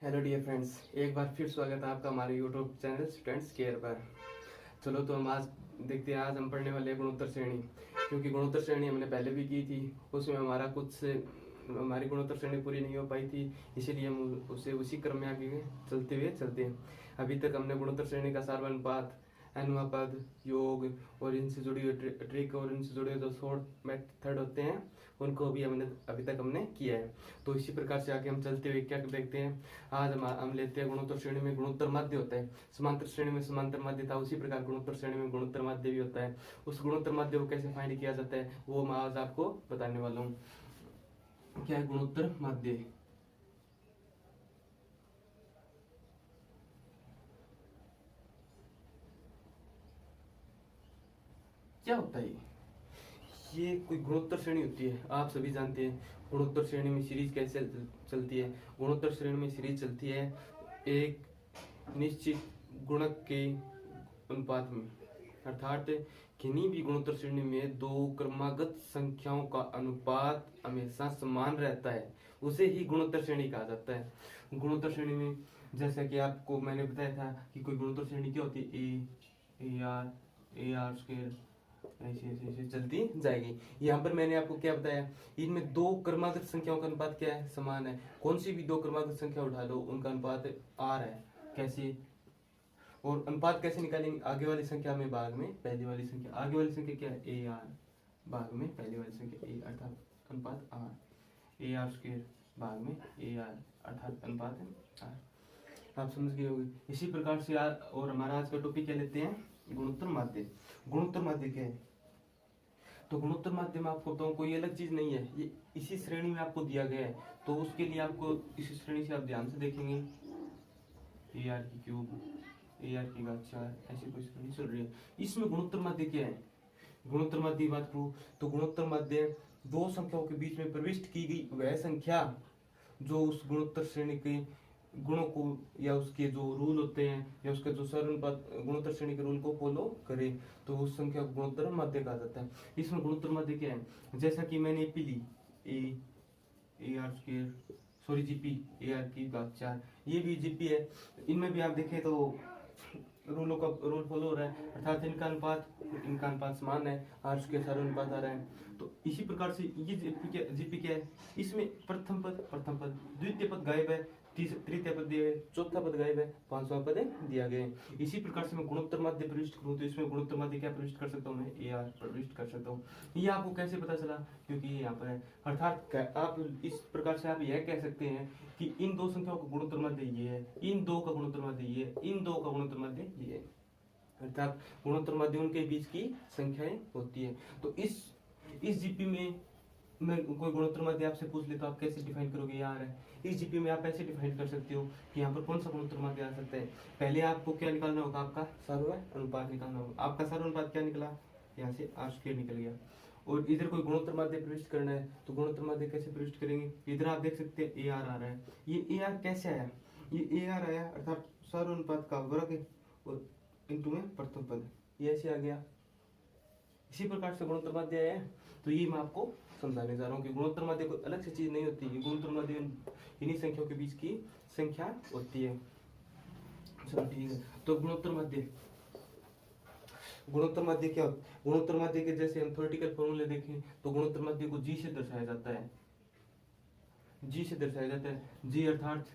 Hello dear friends, एक बार फिर स्वागत है आपका हमारे यूट्यूब चैनल स्टूडेंट्स केयर पर। चलो तो हम आज देखते हैं, आज हम पढ़ने वाले हैं गुणोत्तर श्रेणी। क्योंकि गुणोत्तर श्रेणी हमने पहले भी की थी, उसमें हमारी गुणोत्तर श्रेणी पूरी नहीं हो पाई थी, इसीलिए हम उसे उसी क्रम में आगे चलते हैं। अभी तक हमने गुणोत्तर श्रेणी का सार्वनुपात, अनुपात, योग और इनसे जुड़ी हुई ट्रिक और इनसे जुड़े हुए जो शॉर्ट मेथड होते हैं उनको भी अभी तक हमने किया है। तो इसी प्रकार से आगे हम चलते हुए क्या देखते हैं, आज हम लेते हैं गुणोत्तर श्रेणी में गुणोत्तर माध्य होता है, समांतर श्रेणी में समांतर माध्य था, उसी प्रकार गुणोत्तर श्रेणी में गुणोत्तर माध्य भी होता है। उस गुणोत्तर माध्य को कैसे फाइंड किया जाता है वो मैं आज आपको बताने वाला हूँ। क्या है गुणोत्तर माध्य? क्या होता है ये कोई गुणोत्तर श्रेणी होती है, आप सभी जानते हैं गुणोत्तर श्रेणी में सीरीज कैसे चलती है। गुणोत्तर श्रेणी में सीरीज चलती है एक निश्चित गुणक के अनुपात में, अर्थात किन्हीं भी गुणोत्तर श्रेणी में दो क्रमागत संख्याओं का अनुपात हमेशा समान रहता है, उसे ही गुणोत्तर श्रेणी कहा जाता है। गुणोत्तर श्रेणी में जैसा कि आपको मैंने बताया था कि कोई गुणोत्तर श्रेणी क्या होती है, ए आर स्क्वायर, ऐसे ऐसे ऐसे चलती जाएगी। यहाँ पर मैंने आपको क्या बताया, इनमें दो क्रमागत संख्याओं का अनुपात क्या है, समान है। कौन सी भी दो क्रमागत संख्या उठा लो उनका अनुपात आर है। कैसे? और अनुपात कैसे निकालेंगे? आगे वाली संख्या में भाग में पहली वाली संख्या, आगे वाली संख्या क्या है, ए आर, भाग में पहली वाली संख्या ए, अर्थात अनुपात आर। ए आर स्क्वायर भाग में ए आर, अर्थात अनुपात है आर। आप समझ गए होंगे। इसी प्रकार से यार, और हमारा आज का टॉपिक क्या लेते हैं, गुणोत्तर माध्य। गुणोत्तर माध्य क्या है? तो गुणोत्तर माध्य में आपको बताऊं, कोई अलग चीज नहीं है, ये इसी श्रेणी में आपको दिया गया है। तो उसके लिए आपको इसी श्रेणी से आप ध्यान से देखेंगे, ए आर की क्यूब, ए आर की घात 4, ऐसी कोई श्रेणी चल रही है। इसमें गुणोत्तर माध्य क्या है? गुणोत्तर माध्य की बात करूं तो गुणोत्तर माध्य दो संख्याओं के बीच में प्रविष्ट की गई वह संख्या जो उस गुणोत्तर श्रेणी के गुणों को या उसके जो रूल होते हैं या उसका जो सरनुपात गुणोत्तर श्रेणी के रूल को फॉलो करे, तो उस संख्या को गुणोत्तर माध्य कहा जाता है। इसमें गुणोत्तर माध्य क्या है, जैसा कि मैंने एपी ली, a r square, sorry GP, a r की घात 4, ये भी जीपी है। इनमें भी आप देखें तो रूलों का रूल फॉलो हो रहा है, अर्थात इनका अनुपात समान है, आर के सारे अनुपात आ रहे हैं। तो इसी प्रकार से ये जीपी क्या है, इसमें प्रथम पद, द्वितीय पद गायब है, तृतीय पद दिया है, चौथा पद गायब है, पांचवा पद दिया गया है। इसी प्रकार से मैं गुणोत्तर माध्य प्रविष्ट करूं तो इसमें गुणोत्तर माध्य क्या प्रविष्ट कर सकता हूँ, मैं ए आर प्रविष्ट कर सकता हूँ। ये आपको कैसे पता चला? क्योंकि ये यहाँ पर है। अर्थात आप इस प्रकार से आप यह कह सकते हैं कि इन दो संख्याओं का गुणोत्तर माध्य ये है, इन दो का गुणोत्तर माध्य ये है, इन दो का गुणोत्तर माध्य ये है। अर्थात गुणोत्तर माध्य उनके बीच की संख्याएं होती है। तो इस जीपी में मैं कोई गुणोत्तर माध्य आपसे पूछ ले तो आप कैसे डिफाइन करोगे, यार है। इस जीपी में आप ऐसे डिफाइन कर सकते हो कि यहाँ पर कौन सा गुणोत्तर माध्य आ सकता है। पहले आपको क्या निकालना होगा, आपका अनुपात निकालना होगा। आपका अनुपात क्या निकला, यहाँ से आर स्क्वायर निकल गया। और इधर कोई गुणोत्तर माध्य प्रविष्ट करना है तो गुणोत्तर माध्य कैसे प्रविष्ट करेंगे, इधर आप देख सकते हैं ए आर आ रहा है। ये ए आर कैसे आया, ये ए आर आया अर्थात अनुपात का वर्ग और इंटू में प्रथम पद, ये ऐसे आ गया। इसी प्रकार से गुणोत्तर माध्य है। तो ये मैं आपको समझाने जा रहा हूँ कि गुणोत्तर माध्य कोई अलग से चीज नहीं होती है, गुणोत्तर माध्य इन्हीं संख्याओं के बीच की संख्या होती है। चलो ठीक है। तो गुणोत्तर माध्य क्या होता है? गुणोत्तर माध्य के जैसे हम थ्योरेटिकल फॉर्मूले देखें तो गुणोत्तर माध्य को जी से दर्शाया जाता है, जी से दर्शाया जाता है। जी अर्थात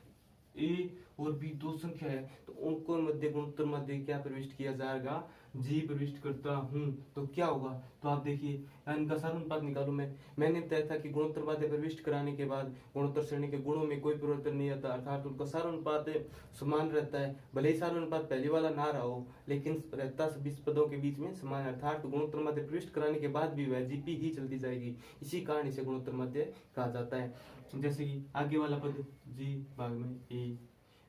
ए और बी दो संख्या है तो उनको मध्य गुणोत्तर मध्य क्या प्रविष्ट किया जाएगा, जी प्रविष्ट करता हूं तो क्या होगा। तो आप देखिए इनका सारानुपात निकालो। मैंने बताया था कि गुणोत्तर माध्य प्रविष्ट कराने के बाद गुणोत्तर श्रेणी के गुणों में कोई परिवर्तन नहीं आता, अर्थात उनका सारानुपात समान रहता है। भले ही सारानुपात पहले वाला ना रहा हो लेकिन रहता सभी पदों के बीच में समान, अर्थात गुणोत्तर माध्य प्रविष्ट कराने के बाद भी वह जीपी ही चलती जाएगी। इसी कारण इसे गुणोत्तर माध्य कहा जाता है। जैसे कि आगे वाला पद जी भाग में ए,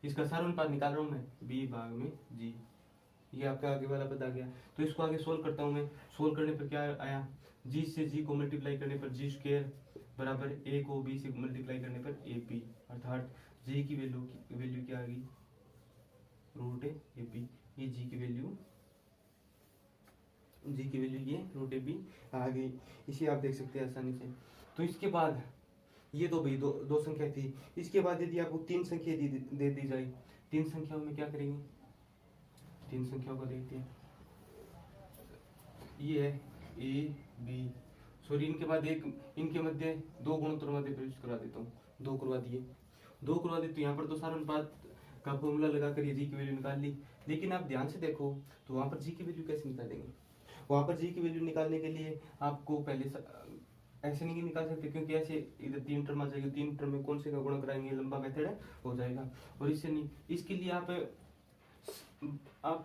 इसका सारानुपात निकाल रहा हूं मैं, बी भाग में जी, ये आपका आगे वाला पद आ गया। तो इसको आगे सोल्व करता हूं मैं। सोल्व करने पर क्या आया, जी से जी को मल्टीप्लाई करने पर जी स्क्वायर बराबर ए को बी से मल्टीप्लाई करने पर ए पी, अर्थात जी की वैल्यू क्या आ गई, रूट ए पी। ये जी की वैल्यू ये रूट ए पी आ गई। इसे आप देख सकते हैं आसानी से। तो इसके बाद ये तो भाई दो संख्या थी। इसके बाद यदि आपको तीन संख्या दे दी जाए, तीन संख्याओं में क्या करेंगे, तीन संख्याओं को देखते हैं। ये है ए बी, सॉरी इनके बाद एक, इनके मध्य दो गुणोत्तर मध्य प्रविष्ट करा देता हूँ, दो करवा दिए, दो करवा दिए। तो यहाँ पर तो सारा अनुपात का फॉर्मूला लगाकर ये जी की वैल्यू निकाल ली। लेकिन आप ध्यान से देखो तो वहां पर जी की वैल्यू कैसे निकालेंगे, वहां पर जी की वैल्यू निकालने के लिए आपको पहले ऐसे नहीं निकाल सकते, क्योंकि ऐसे इधर तीन टर्म आ जाएगी, तीन टर्म में कौन से का गुणा कराएंगे, लंबा मेथड है, हो जाएगा। और इससे नहीं, इसके लिए आप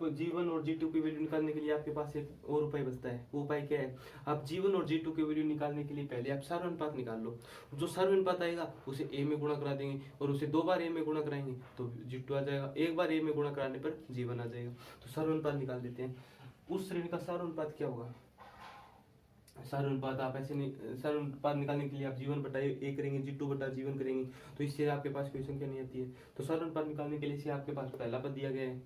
G1 और G2 की वैल्यू निकालने के लिए आपके पास एक और उपाय बचता है। वो उपाय क्या है, आप G1 और G2 की वैल्यू निकालने के लिए पहले आप सर्वानुपात निकाल लो। जो सर्वानुपात आएगा उसे A में गुणा करा देंगे, और उसे दो बार A में गुणा कराएंगे तो G2 आ जाएगा, एक बार A में गुणा कराने पर G1 आ जाएगा। तो सर्वानुपात निकाल देते हैं। उस श्रेणी का सर्वानुपात क्या होगा, सर्वानुपात आप ऐसे नहीं, सर्वानुपात निकालने के लिए आप G1 बटा A करेंगे, G2 बटा G1 करेंगे, तो इससे आपके पास कोई संख्या नहीं आती है। तो सर्वानुपात निकालने के लिए से आपके पास पहला पद दिया गया है,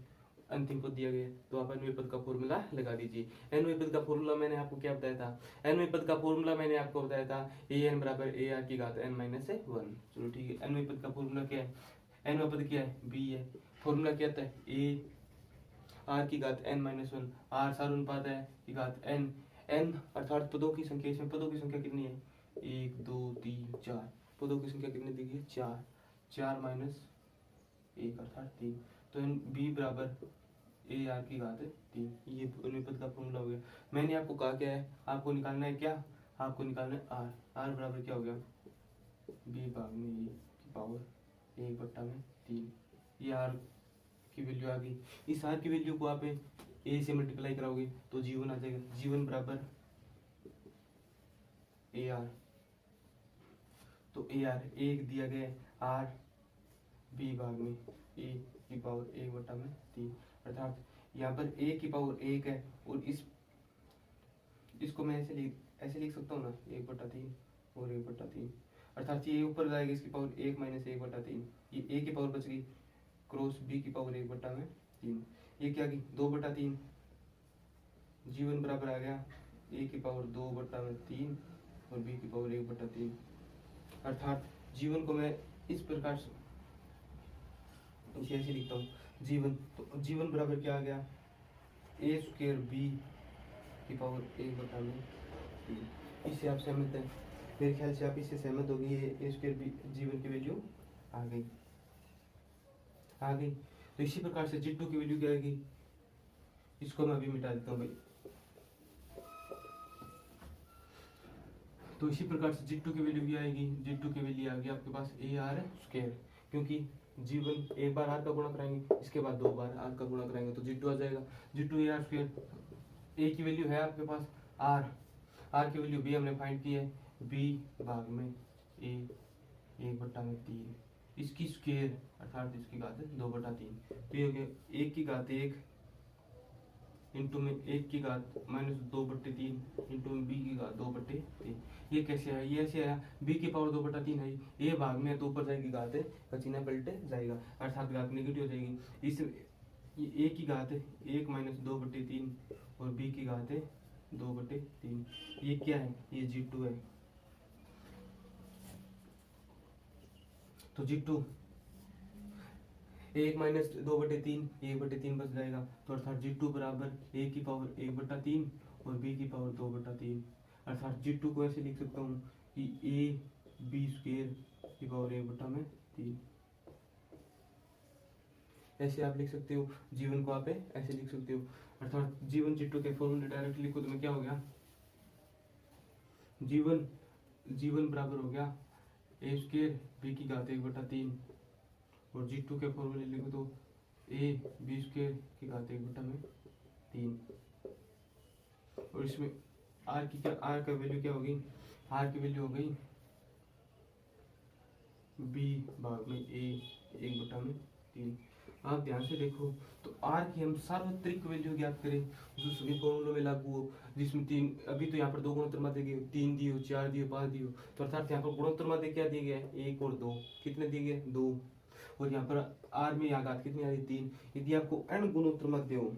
अंतिम पद दिया गया है, तो आप अन्वय पद का फॉर्मूला लगा दीजिए। अन्वय पद का फॉर्मूला मैंने आपको क्या बताया था, अन्वय पद का फॉर्मूला मैंने आपको बताया था an बराबर ar की घात n माइनस 1। चलो ठीक है, अन्वय पद का फॉर्मूला क्या है, अन्वय पद क्या है b है, फॉर्मूला क्या था a r की घात n माइनस 1, r सर्वानुपात है की घात n, n अर्थात पदों की संख्या, इसमें पदों की संख्या कितनी है, 1 2 3 4, पदों की संख्या कितनी दी गई, 4, 4 माइनस 1 अर्थात 3। तो b बराबर ए आर की घात 3, ये अनुपात का फॉर्मूला हो गया। मैंने आपको कहा क्या है, आपको निकालना है क्या, आपको निकालना है आर, आर बराबर क्या हो गया, बी भाग में ए की पावर 1 बट्टा में 3, ये आर की वैल्यू आ गई। इस आर की वैल्यू को आप ए से मल्टीप्लाई कराओगे तो G1 आ जाएगा, G1 बराबर ए आर, तो ए आर एक दिया गया है, आर बी भाग में ए की पावर 1 बट्टा में 3, अर्थात यहाँ पर a की पावर 1 है, और इसको मैं ऐसे लिख सकता हूँ ना, 1/3 और 1/3, अर्थात ये ऊपर जाएगा, इसकी पावर 1 माइनस 1/3, ये a की पावर बच गई क्रॉस b की पावर 1 बट्टा में 3, ये क्या गई 2/3, G1 बराबर आ गया a की पावर 2 बट्टा में 3 और b की पावर 1/3, अर्थात G1 को मैं इस प्रकार से ऐसे लिखता हूँ G1, तो G1 बराबर क्या आ गया, a स्क्वायर b की पावर 1 बटा में 3। इससे आप सहमत हैं, मेरे ख्याल से आप इससे सहमत हो गई, ये a स्क्वायर b G1 की वैल्यू आ गई, आ गई। तो इसी प्रकार से G2 की वैल्यू क्या आएगी, इसको मैं अभी मिटा देता हूँ भाई। तो इसी प्रकार से G2 की वैल्यू भी आएगी, G2 की वैल्यू आ गई आपके पास ए आर स्क्वायर, क्योंकि G1 एक बार r का गुणा कराएंगे, इसके बाद दो बार r का गुणा कराएंगे तो G2 आ जाएगा, G2 A r square. a की वैल्यू है आपके पास r, r की वैल्यू b हमने फाइंड की है, b भाग में a 1 बट्टा में 3, इसकी स्क्वायर अर्थात इसकी घात 2/3, तो ये हो गया 1 की घात 1 इंटू में 1 की घात माइनस 2/3 इंटू में b की घात 2/3। ये कैसे आया, ये ऐसे आया, b की पावर 2/3 है, a भाग में तो ऊपर जाएगी घात का चिन्ह पलटे जाएगा, अर्थात घात नेगेटिव हो जाएगी। इस a की घात 1 माइनस 2/3 और b की घात 2/3, ये क्या है, ये G2 है। तो G2 1 माइनस 2/3, 1/3 बच जाएगा, तो अर्थात G2 बराबर a की पावर 1/3 और b की पावर 2/3, अर्थात G2 को ऐसे लिख सकता हूँ कि a b स्क्वायर की पावर 1/3, ऐसे आप लिख सकते हो। G1 को आप ऐसे लिख सकते हो, अर्थात G1 G2 के फॉर्मूले डायरेक्ट लिखो तो मैं क्या हो गया, G1 बराबर हो गया a स्क्वायर b की घात 1/3, और G2 के फॉर्मूले लिखो तो a b स्क्वायर की घात 1/3, और इसमें r की क्या, r का वैल्यू क्या होगी, r की वैल्यू हो गई b भाग में a 1/3। आप ध्यान से देखो तो r की हम सार्वत्रिक वैल्यू ज्ञात करें जो सभी फॉर्मूलों में लागू हो, जिसमें तीन, अभी तो यहाँ पर दो गुणोत्तर माध्य दिए, 3 दिए, 4 दिए, 5 दिए, तो अर्थात यहाँ पर गुणोत्तर माध्य क्या दिए गए, 1 और 2, कितने दिए गए 2, और यहाँ पर r में यहाँ घात कितनी आ रही 3। यदि आपको n गुणोत्तर माध्य हो,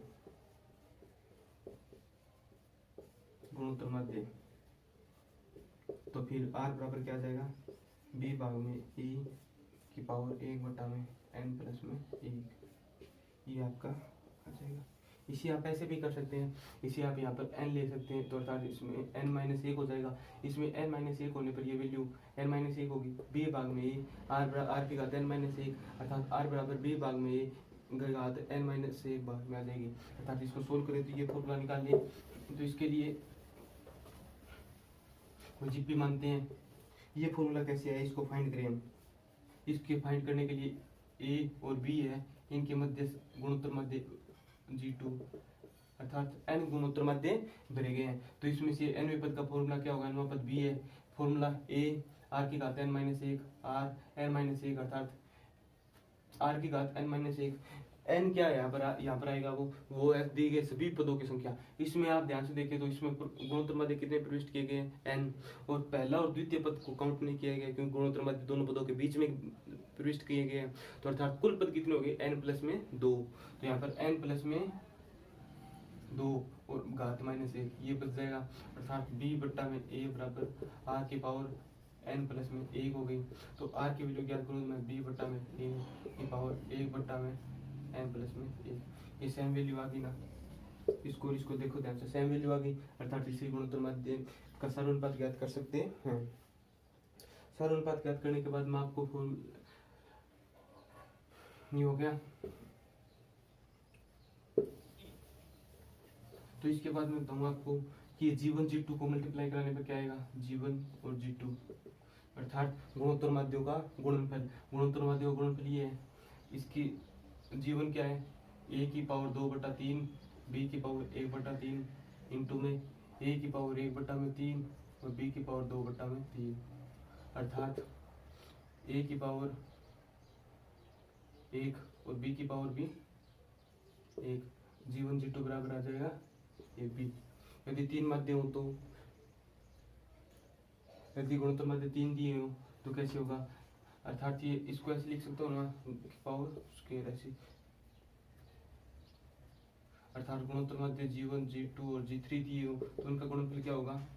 गुणोत्तर माध्य, तो फिर r बराबर क्या आ जाएगा, बी भाग में ए की पावर 1/n+1, ये आपका आ जाएगा। इसे आप ऐसे भी कर सकते हैं, इसे आप यहाँ पर n ले सकते हैं, तो अर्थात इसमें n-1 हो जाएगा। इसमें n-1 होने पर ये वैल्यू n-1 होगी। b भाग में ए r की घात n-1 अर्थात r बराबर b भाग में ए घात n-1 भाग में आ जाएगी। अर्थात इसको सोल्व करें तो ये फॉर्मूला निकालिए। तो इसके लिए जीपी मानते हैं। ये फॉर्मूला कैसे है, इसको फाइंड करें हम। इसके फाइंड करने के लिए ए और बी है, इनके मध्य गुणोत्तर मध्य G2 अर्थात n गुणोत्तर मध्य भरे गए हैं। तो इसमें से n पद का फॉर्मूला क्या होगा, n पद b है। फॉर्मूला a r की घात n-1 r n-1 अर्थात r की घात n-1। n क्या है यहाँ पर आएगा वो दी गए सभी पदों की संख्या। इसमें आप ध्यान से देखें तो इसमें गुणोत्तर मध्य कितने प्रविष्ट किए गए हैं, n, और पहला और द्वितीय पद को काउंट नहीं किया गया क्योंकि गुणोत्तर मध्य दोनों पदों के बीच में प्रविष्ट किए गए हैं। तो अर्थात कुल पद कितने हो गए, n+2। तो यहाँ पर n+2 और घात -1 ये बच जाएगा। अर्थात b/a बराबर r की पावर n+1 हो गई। तो r की वैल्यू ज्ञात करूँ मैं b/a की पावर 1/n+1। ये सेम वैल्यू आ गई ना, इसको देखो ध्यान से, सेम वैल्यू आ गई। अर्थात इसी गुणोत्तर मध्य का समानुपात ज्ञात कर सकते हैं। समानुपात ज्ञात करने के बाद मैं आपको ये हो गया। तो इसके बाद मैं बताऊंगा आपको कि G1 G2 को मल्टीप्लाई कराने पर क्या आएगा, G1 और G2 अर्थात गुणोत्तर माध्यों का गुणनफल। गुणोत्तर माध्यों का गुणनफल ये है। इसकी G1 क्या है, a की पावर 2/3 b की पावर 1/3 इंटू में a की पावर 1/3 और b की पावर 2/3 अर्थात a की पावर 1 और b की पावर भी 1। G1 G2 बराबर आ जाएगा ए बी। यदि 3 माध्य हो तो यदि गुणोत्तर मध्य 3 दिए हो तो कैसे होगा, अर्थात ये इसको ऐसे लिख सकते हो ना, पावर स्क्वायर ऐसे। अर्थात गुणोत्तर मध्य G1 G2 और G3 दिए हो तो उनका गुणनफल क्या होगा,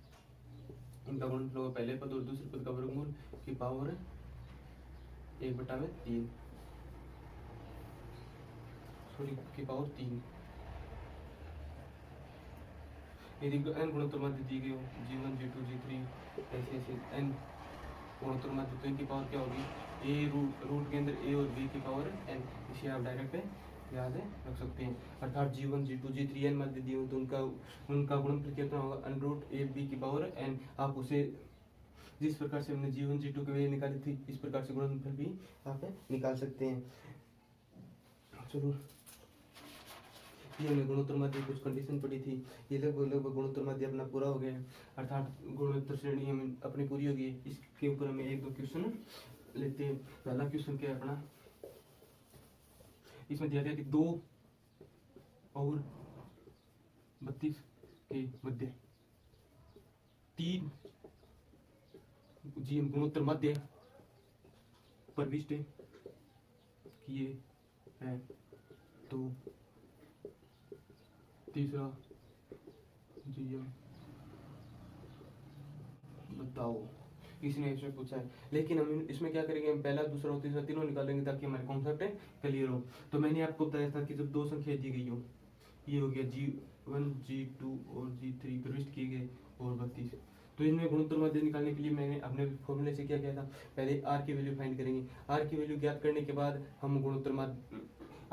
उनका गुणनफल होगा पहले पद और दूसरे पद का वर्गमूल की पावर 1/3 सॉरी की पावर 3। यदि n गुणोत्तर मध्य दी गई हो G1 G2 G3 ऐसे n गुणोत्तर मध्य, तो इनकी पावर क्या होगी, a रूट के अंदर a और b की पावर n। इसे आप डायरेक्ट याद रख सकते हैं। अर्थात G1 G2 G3 n मध्य दिए हो तो उनका गुणनफल कितना होगा, √a/b की पावर n। आप उसे जिस प्रकार से हमने G1 G2 की वैल्यू निकाली थी इस प्रकार से गुणनफल भी आप निकाल सकते हैं। चलो, ये हमने गुणोत्तर मध्य कुछ कंडीशन पड़ी थी, ये लगभग गुणोत्तर मध्य अपना पूरा हो गया है। अर्थात गुणोत्तर श्रेणी हमें अपनी पूरी हो गई। इसके ऊपर हमें 1-2 क्वेश्चन लेते हैं। पहला क्वेश्चन क्या है अपना, इसमें दिया गया कि 2 और 32 के मध्य 3 जी गुणोत्तर मध्य प्रविष्ट किए हैं, तो तीसरा जी बताओ, इसने इसमें पूछा है। लेकिन हम इसमें क्या करेंगे, हम पहला दूसरा और तीसरा तीनों निकालेंगे ताकि हमारे कॉन्सेप्ट क्लियर हो। तो मैंने आपको बताया था कि जब 2 संख्या दी गई हो, ये हो गया G1 G2 और G3 प्रविष्ट किए गए और 32, तो इनमें गुणोत्तर मध्य निकालने के लिए मैंने अपने फॉर्मूले से क्या किया था, पहले r की वैल्यू फाइंड करेंगे। r की वैल्यू ज्ञात करने के बाद हम गुणोत्तर मध्य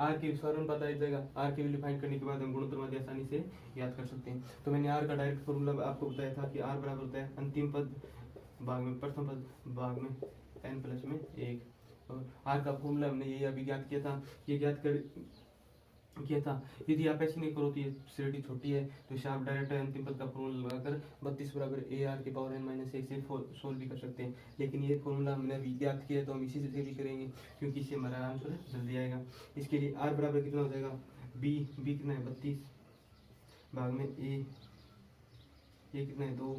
r की फॉर्मूला पता चल जाएगा। r की वैल्यू फाइंड करने के बाद हम गुणोत्तर मध्य आसानी से याद कर सकते हैं। तो मैंने r का डायरेक्ट फॉर्मूला आपको बताया था कि r बराबर होता है अंतिम पद भाग में प्रथम पद भाग में n+1। और r का फॉर्मूला हमने ये अभी ज्ञात किया था, ये ज्ञात कर किया था। यदि आप ऐसे नहीं करो तो ये श्रेणी छोटी है, तो इसे आप डायरेक्ट अंतिम पद का फॉर्मूला लगाकर 32 बराबर ar की पावर n-1 से सोल्व भी कर सकते हैं। लेकिन ये फॉर्मूला हमने अभी ज्ञात किया तो हम इसी से भी करेंगे क्योंकि इससे हमारा आंसर जल्दी आएगा। इसके लिए r बराबर कितना हो जाएगा, b कितना है 32 भाग में a कितना है 2,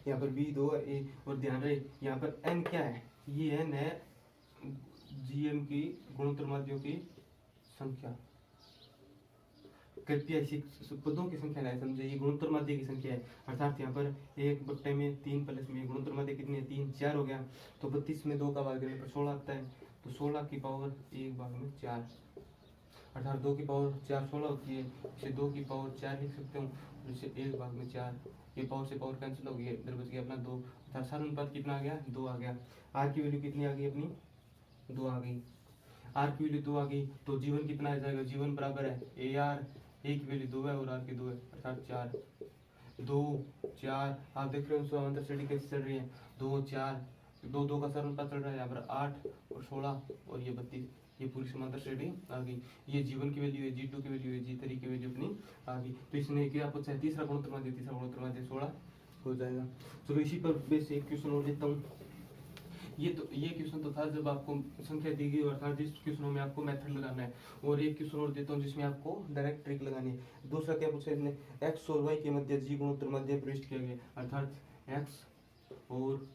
यहाँ पर b 2 a। और ध्यान रहे यहाँ पर n क्या है, ये n है GM की गुणोत्तर माध्यों की संख्या। कृपया इसी पदों की संख्या ना समझे, ये गुणोत्तर माध्य की संख्या है। अर्थात यहाँ पर 1/3 प्लस में गुणोत्तर माध्य कितनी है 3, 4 हो गया। तो 32 में 2 का भाग करने पर 16 आता है। तो 16 की पावर 1/4, अर्थात 2 की पावर 4 16 होती है। इसे 2 की पावर 4 लिख सकते हूँ, इसे 1/4। ये पावर से पावर कैंसिल हो गई, इधर बच गया अपना 2, अर्थात सानुपात कितना आ गया 2 आ गया। आर की वैल्यू कितनी आ गई अपनी 2 आ गई। आर की वैल्यू 2 आ गई तो जीवन कितना आ जाएगा, जीवन बराबर है ए आर, ए की वैल्यू 2 है और आर की 2 है, अर्थात 4 2 4। आप देख रहे हो समांतर श्रेणी कैसे चल रही है, 2 4 2 2 का सरलता चल रहा है यहाँ पर 8 और 16 और ये 32, ये पूरी समांतर श्रेणी आ गई। ये जीवन की वैल्यू है, जी2 की वैल्यू है, जी3 की वैल्यू अपनी आ गई। तो इसने क्या पूछा है, तीसरा गुणोत्तर माध्य, तीसरा गुणोत्तर माध्य 16 हो जाएगा। चलो इसी पर बेस एक क्वेश्चन और लेता हूँ। ये क्वेश्चन तो था जब आपको संख्या दी गई, अर्थात जिस क्वेश्चनों में आपको मेथड लगाना है। और एक क्वेश्चन और देता हूँ जिसमें आपको डायरेक्ट ट्रिक लगानी है। दूसरा क्या पूछा इसने, एक्स और वाई के मध्य जी गुणोत्तर माध्य प्रविष्ट किया गया, अर्थात एक्स और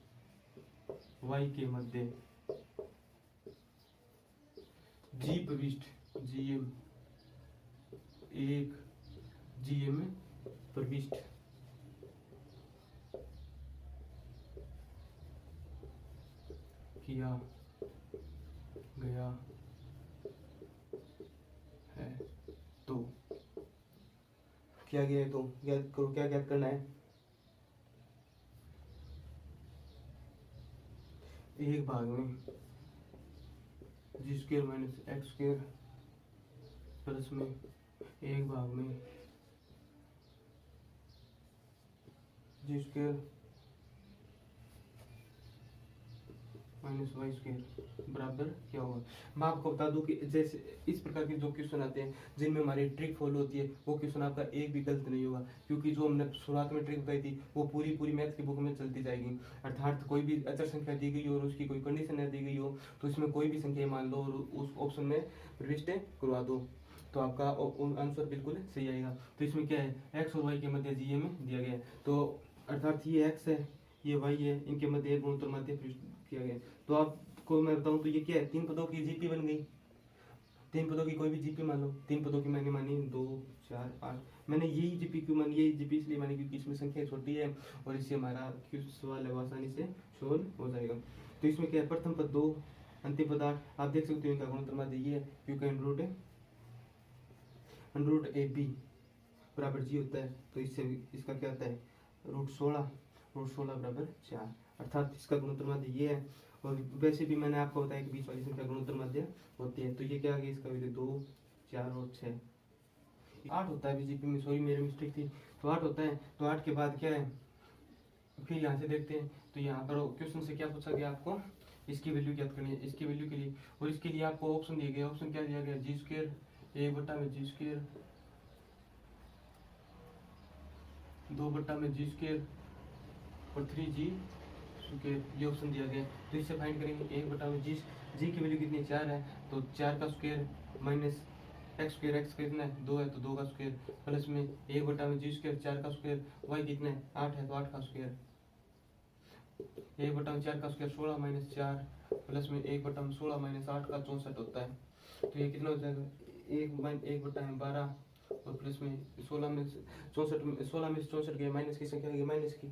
वाई के मध्य जी प्रविष्ट, जीएम 1 जीएम प्रविष्ट किया गया है। तो किया गया है तो ज्ञात करो, क्या ज्ञात करना है, एक भाग में G square minus x square plus में एक भाग में G square minus y square बराबर क्या होगा। मैं आपको बता दूं कि जैसे इस प्रकार के जो क्वेश्चन आते हैं जिनमें हमारी ट्रिक फॉलो होती है, वो क्वेश्चन आपका एक भी गलत नहीं होगा, क्योंकि जो हमने शुरुआत में ट्रिक बताई थी वो पूरी मैथ की बुक में चलती जाएगी। अर्थात कोई भी अचर संख्या दी गई हो और उसकी कोई कंडीशन न दी गई हो तो इसमें कोई भी संख्या मान लो और उस ऑप्शन में प्रविष्ट करवा दो तो आपका आंसर बिल्कुल सही आएगा। तो इसमें क्या है, एक्स और वाई के मध्य जी में दिया गया है, तो अर्थात ये एक्स है ये वाई है, इनके मध्य गुणोत्तर माध्य किया गया। तो आपको मैं बताऊं तो ये क्या है, 3 पदों की जीपी बन गई। 3 पदों की कोई भी जीपी मान लो, 3 पदों की मैंने मानी 2 4 8। मैंने यही जीपी क्यों मानी, यही जीपी इसलिए मानी क्योंकि इसमें संख्या छोटी है और इससे हमारा सवाल है वो आसानी से सोल्व हो जाएगा। तो इसमें क्या है, प्रथम पद 2 अंतिम पद 8। आप देख सकते हो इनका गुणोत्तर माध्य ये है, क्योंकि अंडर ए बी बराबर जी होता है। तो इससे इसका क्या होता है √16 बराबर 4, अर्थात इसका गुणोत्तर माध्य ये है। और वैसे भी मैंने आपको बताया कि बीच वाली संख्या गुणोत्तर माध्य होती है। तो ये क्या आ गया, इसका भी 2 4 और 6 8 होता है बीजेपी में, सॉरी मेरी मिस्टेक थी। तो 8 होता है, तो 8 के बाद क्या है, फिर यहाँ से देखते हैं। तो यहाँ पर क्वेश्चन से क्या पूछा गया, आपको इसकी वैल्यू ज्ञात करनी है, इसकी वैल्यू के लिए। और इसके लिए आपको ऑप्शन दिए गए, ऑप्शन क्या दिया गया, जी स्क्वायर 1/जी स्क्वायर 2/जी स्क्वायर और 3g स्क्वायर, ये ऑप्शन दिया गया। तो इससे फाइंड करेंगे 1/जी, जी की वैल्यू कितनी है 4 है, तो 4 का square minus x square, x कितना है 2 है तो 2 का स्क्वायर प्लस में 1/जी स्क्वायर 4 का स्क्वायर, वाई कितना है 8 है तो 8 का स्क्वायर, 1/4 का स्क्वायर 16 माइनस 4 प्लस में 1/16 माइनस 8 का 64 होता है। तो ये कितना हो जाएगा 1/12 और प्लस में 16 में 64 गया, माइनस की संख्या आएगी, माइनस की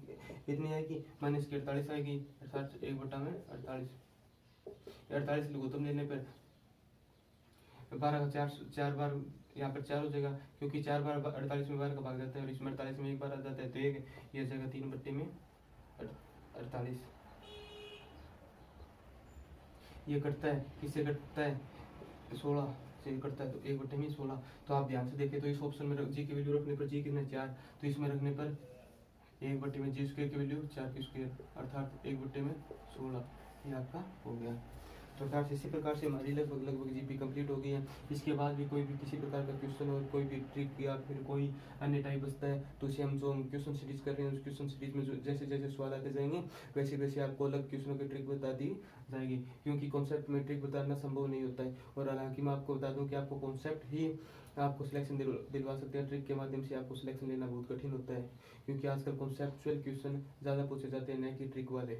कितनी आएगी, माइनस की 48 आएगी, अर्थात 1/48 48 लघुत्तम लेने पर 12 का 4 बार यहाँ पर 4 हो जाएगा, क्योंकि 4 बार 48 में 12 का भाग जाता है और इसमें 48 में 1 बार आ जाता है। तो ये हो जाएगा 3/48। ये कटता है, किससे कटता है 16 से कटता है, तो 1/16। तो आप ध्यान से देखें तो इस ऑप्शन में जी की वैल्यू रखने पर जी कितना 4, तो इसमें रखने पर 1/जी स्क्वायर की वैल्यू 4 की स्क्वायर, अर्थात 1/16 ये आपका हो गया। तो प्रकार से इसी प्रकार से हमारी लगभग जीपी कंप्लीट हो गई है। इसके बाद भी कोई भी किसी प्रकार का क्वेश्चन और कोई भी ट्रिक या फिर कोई अन्य टाइप बचता है तो उसे हम जो क्वेश्चन सीरीज कर रहे हैं उस क्वेश्चन सीरीज में जो जैसे जैसे सवाल आते जाएंगे वैसे वैसे आपको अलग क्वेश्चनों की ट्रिक बता दी जाएगी, क्योंकि कॉन्सेप्ट में ट्रिक बताना संभव नहीं होता है। और हालांकि मैं आपको बता दूं कि आपको कॉन्सेप्ट ही आपको सिलेक्शन दिलवा सकते हैं, ट्रिक के माध्यम से आपको सिलेक्शन लेना बहुत कठिन होता है, क्योंकि आजकल कॉन्सेप्चुअल क्वेश्चन ज़्यादा पूछे जाते हैं न कि ट्रिक वाले।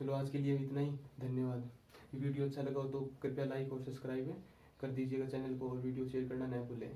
चलो आज के लिए इतना ही, धन्यवाद। वीडियो अच्छा लगा हो तो कृपया लाइक और सब्सक्राइब कर दीजिएगा चैनल को और वीडियो शेयर करना न भूलें।